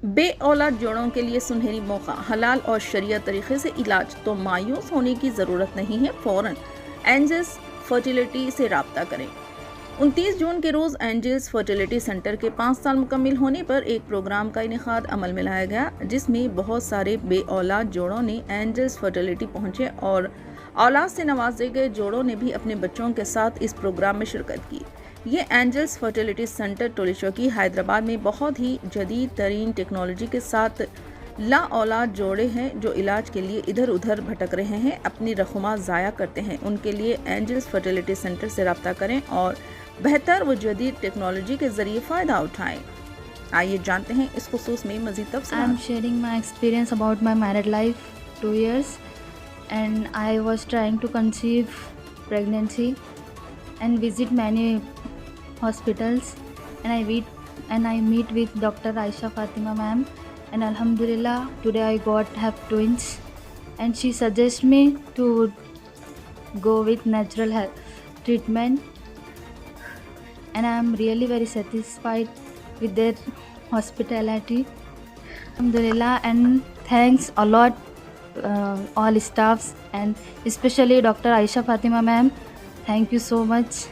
बे औलाद जोड़ों के लिए सुनहरी मौका, हलाल और शरियत तरीके से इलाज, तो मायूस होने की ज़रूरत नहीं है। फ़ौरन एंजल्स फर्टिलिटी से राब्ता करें। 29 जून के रोज़ एंजल्स फर्टिलिटी सेंटर के 5 साल मुकम्मिल होने पर एक प्रोग्राम का इनेकाद अमल में लाया गया, जिसमें बहुत सारे बे औलाद जोड़ों ने एंजल्स फर्टिलिटी पहुंचे और औलाद से नवाजे गए जोड़ों ने भी अपने बच्चों के साथ इस प्रोग्राम में शिरकत की। ये angels fertility Centre Toli Chowki Hyderabad में बहुत ही जदीद तरीन टेक्नोलॉजी के साथ ला औलाद जोड़े हैं जो इलाज के लिए इधर उधर भटक रहे हैं, अपनी रखुमा ज़ाया करते हैं। उनके लिए एंजल्स फर्टिलिटी सेंटर से रब्ता करें और बेहतर व जदीद टेक्नोलॉजी के जरिए फ़ायदा उठाएं। आइए जानते हैं इस खुसूस में मज़ीद तफसीलात। I am sharing my experience about my married life 2 years and I was trying to conceive pregnancy and visit many hospitals and I meet with Dr. Aisha Fatima ma'am, and Alhamdulillah today I have twins, and she suggests me to go with natural health treatment, and I am really very satisfied with their hospitality. Alhamdulillah, and thanks a lot all staffs and especially Dr. Aisha Fatima ma'am. Thank you so much.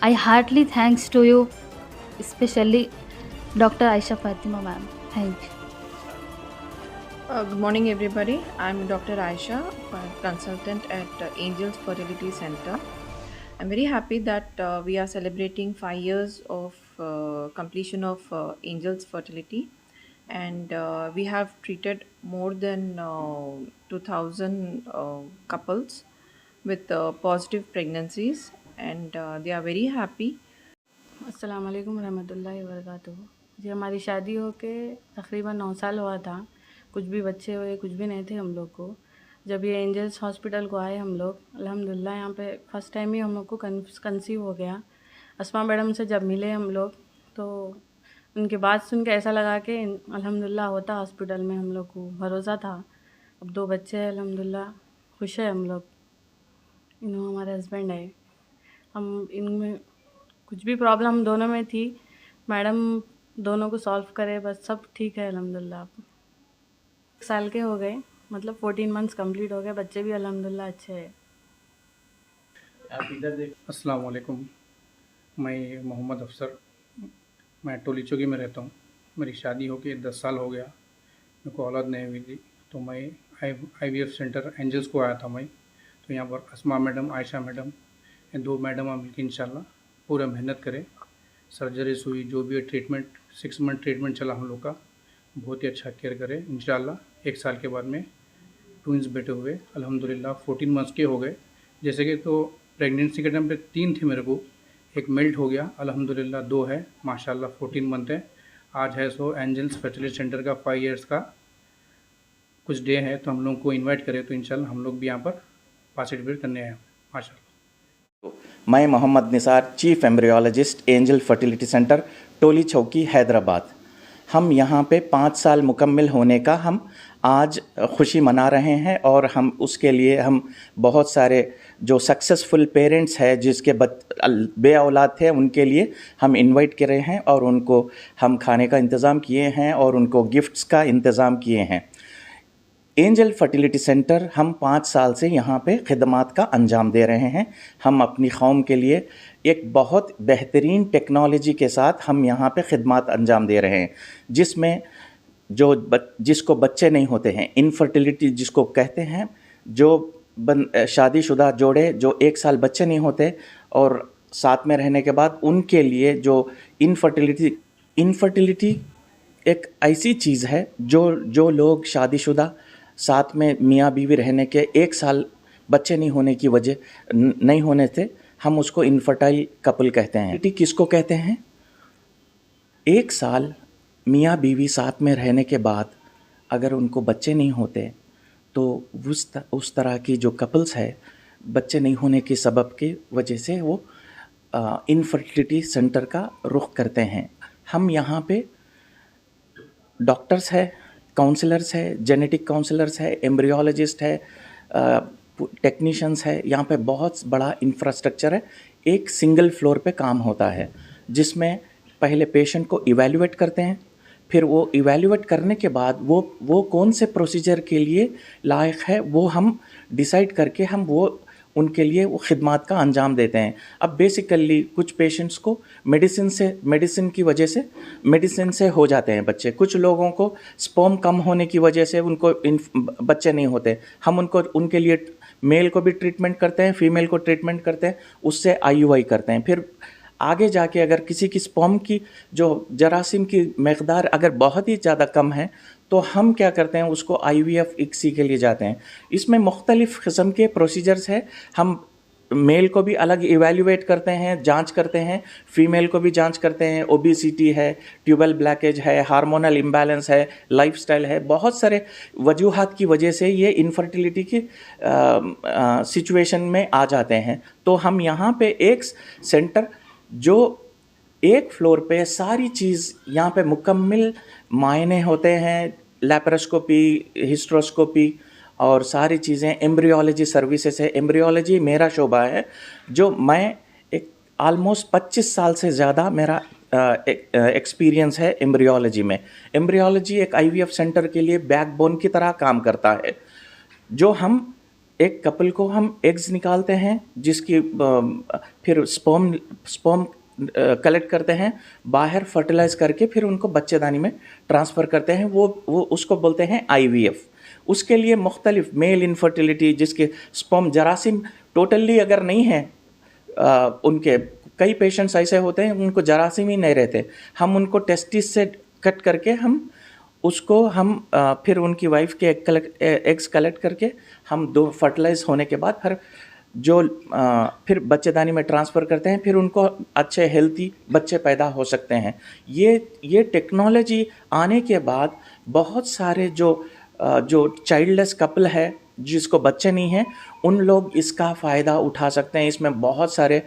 I heartily thanks to you, especially Dr. Aisha Fatima ma'am. Thank you. Good morning, everybody. I'm Dr. Aisha, consultant at Angels Fertility Center. I'm very happy that we are celebrating 5 years of completion of Angels Fertility, and we have treated more than 2000 couples with positive pregnancies, and they are very happy. अस्सलाम वालेकुम रहमतुल्लाहि व बरकातुहू। जी, हमारी शादी होके तकरीबन 9 साल हुआ था। कुछ भी बच्चे हुए, कुछ भी नहीं थे हम लोग को। जब ये एंजल्स हॉस्पिटल को आए हम लोग, अल्हम्दुलिल्लाह यहाँ पे फ़र्स्ट टाइम ही हम लोग को कंसीव हो गया। अस्मा मैडम से जब मिले हम लोग तो उनकी बात सुन के ऐसा लगा कि अल्हम्दुलिल्लाह होता हॉस्पिटल में, हम लोग को भरोसा था। अब 2 बच्चे हैं, अल्हम्दुलिल्लाह खुश है हम लोग। इन्हों हमारे हस्बैंड है। हम इनमें कुछ भी प्रॉब्लम दोनों में थी, मैडम दोनों को सॉल्व करे, बस सब ठीक है अल्हम्दुलिल्लाह। 1 साल के हो गए, मतलब 14 मंथ्स कंप्लीट हो गए, बच्चे भी अल्हम्दुलिल्लाह अच्छे हैं। अस्सलाम वालेकुम, मैं मोहम्मद अफसर, मैं टोली चौकी में रहता हूँ। मेरी शादी होके 10 साल हो गया, मेरे को औलाद नहीं हुई थी, तो मैं IVF सेंटर एंजल्स को आया था मैं। तो यहाँ पर अस्मा मैडम, आयशा मैडम, ये 2 मैडम मिलकर इंशाल्लाह पूरा मेहनत करें। सर्जरीज हुई, जो भी ट्रीटमेंट 6 मंथ ट्रीटमेंट चला हम लोग का, बहुत ही अच्छा केयर करें। इंशाल्लाह 1 साल के बाद में ट्विंस बेटे हुए, अल्हम्दुलिल्लाह 14 मंथ्स के हो गए। जैसे कि तो प्रेगनेंसी के टाइम पे 3 थे मेरे को, एक मेल्ट हो गया, अल्हम्दुलिल्लाह 2 है, माशाल्लाह 14 मंथ है। आज है सो एंजल्स फर्टिलिटी सेंटर का 5 years का कुछ डे है, तो हम लोग को इन्वाइट करें तो इंशाल्लाह हम लोग भी यहाँ पर पार्टिसिपेट करने आए माशाल्लाह। मैं Mohammad Nisar, chief embryologist, Angel Fertility Centre, Toli Chowki, Hyderabad. हम यहाँ पे 5 साल मुकम्मिल होने का हम आज खुशी मना रहे हैं, और हम उसके लिए हम बहुत सारे जो सक्सेसफुल पेरेंट्स हैं जिसके बे औलाद थे उनके लिए हम इनवाइट कर रहे हैं, और उनको हम खाने का इंतज़ाम किए हैं और उनको गिफ्ट्स का इंतज़ाम किए हैं। एंजल फर्टिलिटी सेंटर हम 5 साल से यहाँ पे खिदमात का अंजाम दे रहे हैं। हम अपनी कौम के लिए एक बहुत बेहतरीन टेक्नोलॉजी के साथ हम यहाँ पे खिदमात अंजाम दे रहे हैं, जिसमें जिसको बच्चे नहीं होते हैं, इनफर्टिलिटी जिसको कहते हैं, जो शादीशुदा जोड़े जो 1 साल बच्चे नहीं होते और साथ में रहने के बाद उनके लिए जो इनफर्टिलिटी एक ऐसी चीज़ है जो लोग शादीशुदा साथ में मियाँ बीवी रहने के 1 साल बच्चे नहीं होने की वजह नहीं होने से हम उसको इनफर्टाइल कपल कहते हैं। किसको कहते हैं? 1 साल मियाँ बीवी साथ में रहने के बाद अगर उनको बच्चे नहीं होते तो उस तरह की जो कपल्स है, बच्चे नहीं होने के सबब की वजह से वो इनफर्टिलिटी सेंटर का रुख करते हैं। हम यहाँ पे डॉक्टर्स है, काउंसलर्स है, जेनेटिक काउंसलर्स है, एम्ब्रियोलॉजिस्ट है, टेक्नीशियंस है। यहाँ पे बहुत बड़ा इंफ्रास्ट्रक्चर है। एक सिंगल फ्लोर पे काम होता है, जिसमें पहले पेशेंट को इवैल्यूएट करते हैं, फिर वो इवैल्यूएट करने के बाद वो कौन से प्रोसीजर के लिए लायक है वो हम डिसाइड करके हम वो उनके लिए वो खिदमात का अंजाम देते हैं। अब बेसिकली कुछ पेशेंट्स को मेडिसिन की वजह से मेडिसिन से हो जाते हैं बच्चे, कुछ लोगों को स्पर्म कम होने की वजह से उनको बच्चे नहीं होते। हम उनके लिए मेल को भी ट्रीटमेंट करते हैं, फीमेल को ट्रीटमेंट करते हैं, उससे IUI करते हैं। फिर आगे जाके अगर किसी की स्पर्म की जो जरासीम की मकदार अगर बहुत ही ज़्यादा कम है तो हम क्या करते हैं, उसको IVF ICSI के लिए जाते हैं। इसमें मुख्तलिफ़ किस्म के प्रोसीजर्स है। हम मेल को भी अलग इवैल्यूएट करते हैं, जांच करते हैं, फीमेल को भी जांच करते हैं। ओबेसिटी है, ट्यूबल ब्लैकेज है, हार्मोनल इम्बैलेंस है, लाइफस्टाइल है, बहुत सारे वजूहात की वजह से ये इनफर्टिलिटी की सिचुएशन में आ जाते हैं। तो हम यहाँ पे एक सेंटर जो एक फ्लोर पे सारी चीज़ यहाँ पे मुकम्मल मायने होते हैं, लैप्रोस्कोपी, हिस्ट्रोस्कोपी और सारी चीज़ें, एम्ब्रियोलॉजी सर्विसेज है। एम्ब्रियोलॉजी मेरा शोबा है जो मैं एक ऑलमोस्ट 25 साल से ज़्यादा मेरा एक्सपीरियंस है एम्ब्रियोलॉजी में। एम्ब्रियोलॉजी एक IVF सेंटर के लिए बैकबोन की तरह काम करता है। जो हम एक कपल को हम एग्स निकालते हैं, जिसकी फिर स्पर्म कलेक्ट करते हैं, बाहर फर्टिलाइज करके फिर उनको बच्चेदानी में ट्रांसफ़र करते हैं। वो उसको बोलते हैं IVF। उसके लिए मुख्तलिफ मेल इनफर्टिलिटी, जिसके स्पर्म जरासीम टोटली अगर नहीं है, उनके कई पेशेंट्स ऐसे होते हैं उनको जरासीम ही नहीं रहते, हम उनको टेस्टिस से कट करके हम फिर उनकी वाइफ के एग्स कलेक्ट करके हम दो फर्टिलाइज होने के बाद फिर बच्चेदानी में ट्रांसफ़र करते हैं। फिर उनको अच्छे हेल्थी बच्चे पैदा हो सकते हैं। ये टेक्नोलॉजी आने के बाद बहुत सारे जो चाइल्डलेस कपल है, जिसको बच्चे नहीं हैं, उन लोग इसका फ़ायदा उठा सकते हैं। इसमें बहुत सारे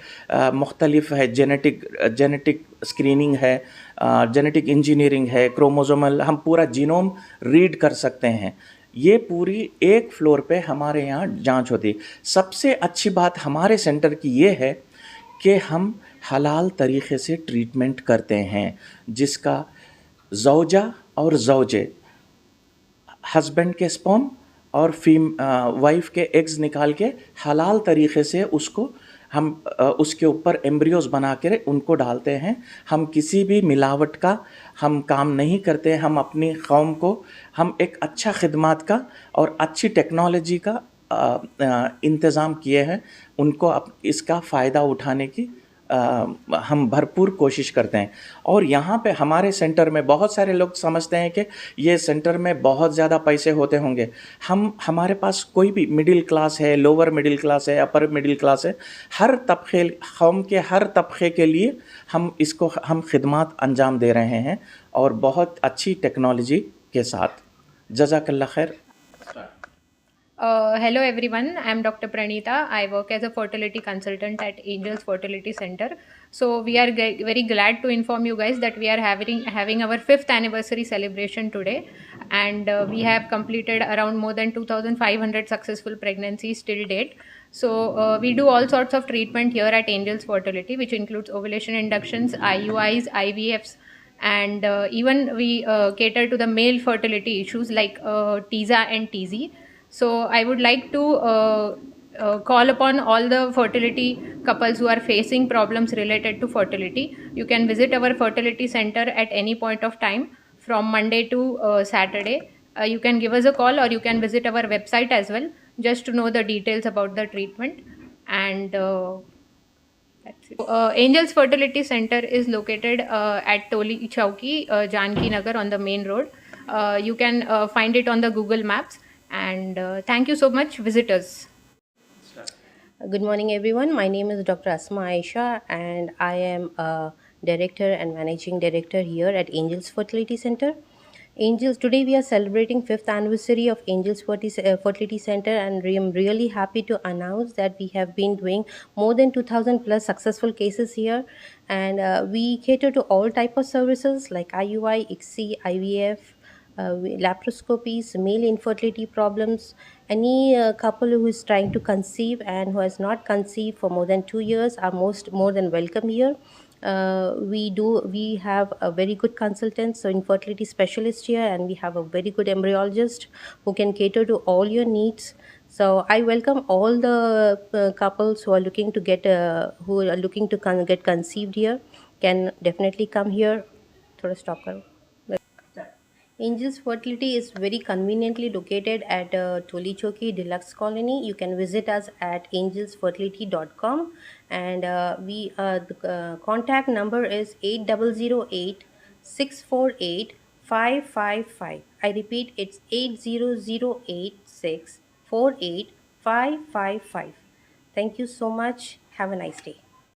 मुख्तलिफ है, जेनेटिक स्क्रीनिंग है, जेनेटिक इंजीनियरिंग है, क्रोमोसोमल, हम पूरा जीनोम रीड कर सकते हैं। ये पूरी एक फ्लोर पे हमारे यहाँ जांच होती है। सबसे अच्छी बात हमारे सेंटर की ये है कि हम हलाल तरीक़े से ट्रीटमेंट करते हैं, जिसका ज़ौजा और ज़ौजे हस्बैंड के स्पर्म और वाइफ के एग्स निकाल के हलाल तरीक़े से हम उसके ऊपर एम्ब्रियोज बना कर उनको डालते हैं। हम किसी भी मिलावट का हम काम नहीं करते। हम अपनी कौम को हम एक अच्छा खिदमत का और अच्छी टेक्नोलॉजी का इंतज़ाम किए हैं। उनको इसका फ़ायदा उठाने की हम भरपूर कोशिश करते हैं। और यहाँ पे हमारे सेंटर में बहुत सारे लोग समझते हैं कि ये सेंटर में बहुत ज़्यादा पैसे होते होंगे। हमारे पास कोई भी मिडिल क्लास है, लोअर मिडिल क्लास है, अपर मिडिल क्लास है, हर तबके कौम के हर तबके के लिए हम खिदमत अंजाम दे रहे हैं और बहुत अच्छी टेक्नोलॉजी के साथ। जज़ाकल्लाह खैर। Hello everyone, I am Dr. Pranita. I work as a fertility consultant at Angels Fertility Center. So we are very glad to inform you guys that we are having our 5th anniversary celebration today, and we have completed around more than 2,500 successful pregnancies till date. So we do all sorts of treatment here at Angels Fertility, which includes ovulation inductions, IUIs, IVFs, and even we cater to the male fertility issues like TISA and TZ. So I would like to call upon all the fertility couples who are facing problems related to fertility. You can visit our fertility center at any point of time from Monday to Saturday. You can give us a call or you can visit our website as well, just to know the details about the treatment. And that's it. Angels Fertility Center is located at Toli Chowki, Janki Nagar on the main road. You can find it on the Google Maps. And thank you so much, visitors. Good morning everyone, my name is Dr. Asma Aisha and I am a director and managing director here at Angels Fertility Center. Today we are celebrating 5th anniversary of Angels Fertility Center, and I am really happy to announce that we have been doing more than 2,000 plus successful cases here, and we cater to all type of services like IUI, ICSI, IVF, laparoscopies, male infertility problems. Any couple who is trying to conceive and who has not conceived for more than 2 years are more than welcome here. We have a very good consultant, so infertility specialist here, and we have a very good embryologist who can cater to all your needs. So I welcome all the couples who are looking to get conceived here. Can definitely come here. थोड़ा stop करो. Angels Fertility is very conveniently located at Tolichoki Deluxe Colony. You can visit us at angelsfertility.com, and the contact number is 8008 648 555. I repeat, it's 80086 648 555. Thank you so much. Have a nice day.